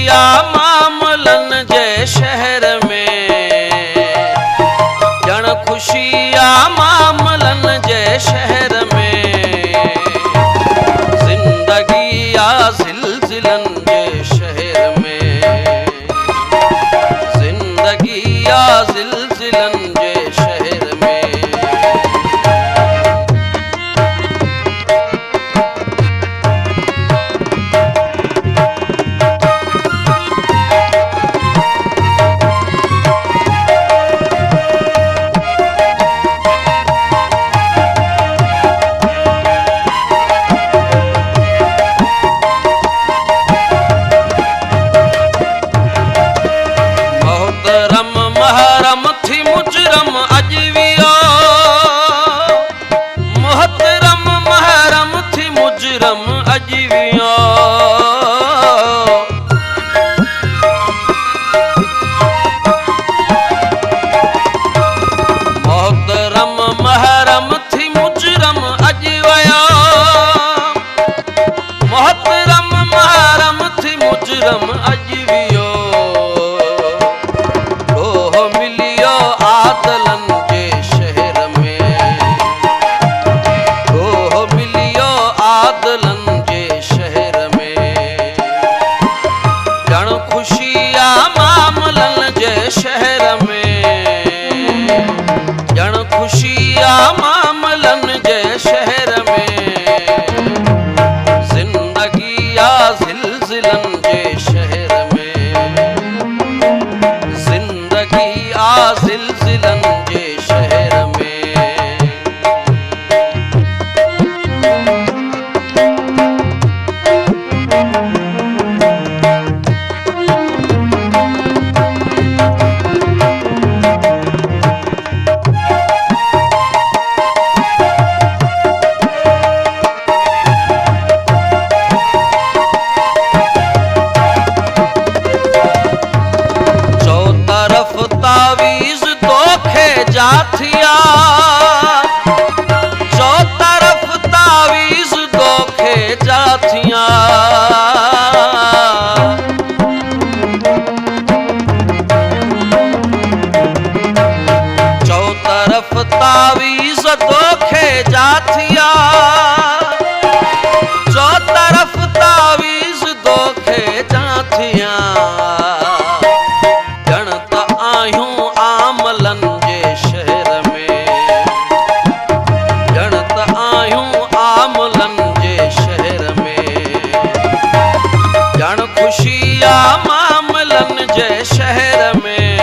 खुशिया मामलन जे शहर में, जण खुशिया मामलन जे शहर में, जिंदगी या जिलजिलन जे शहर में, जिंदगी या जिलजिलन जे शहर में। जाथिया जो तरफ तावीज दोखे जाथिया, जो तरफ तावीज दोखे जाथिया, जो तरफ तावीज दोखे जाथिया, जणत आयूं आमलन खुशिया मामलन जे शहर में,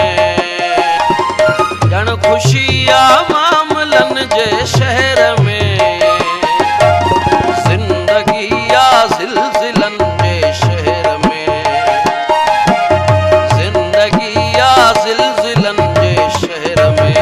जण खुशिया मामलन जे शहर में, जिंदगी या जिलजिलन जे शहर में, जिंदगी या जिलजिलन जे शहर में।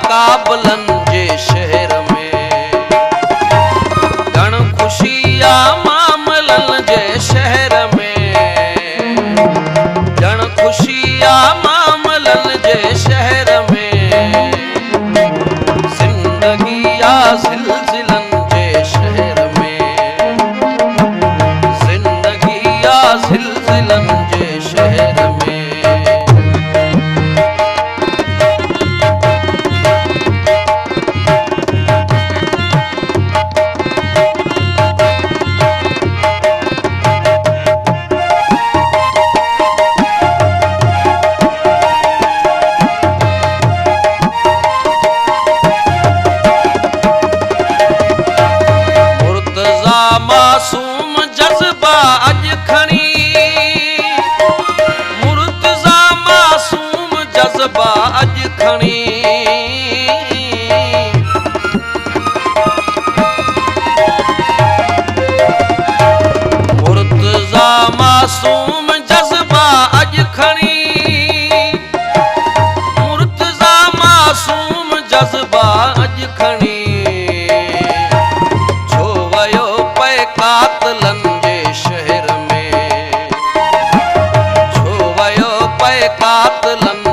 काबलन जे शहर में, जण खुशिया मामलन जे शहर में, जण खुशिया मामलन जे शहर में, जिंदगी या जिलजिलन जे शहर में, जिंदगी या जिलजिलन जे शहर में। मासूम जज़्बा अॼु खणी छो वियो पए कातलनि जे शहर में, छो वियो पए कातलनि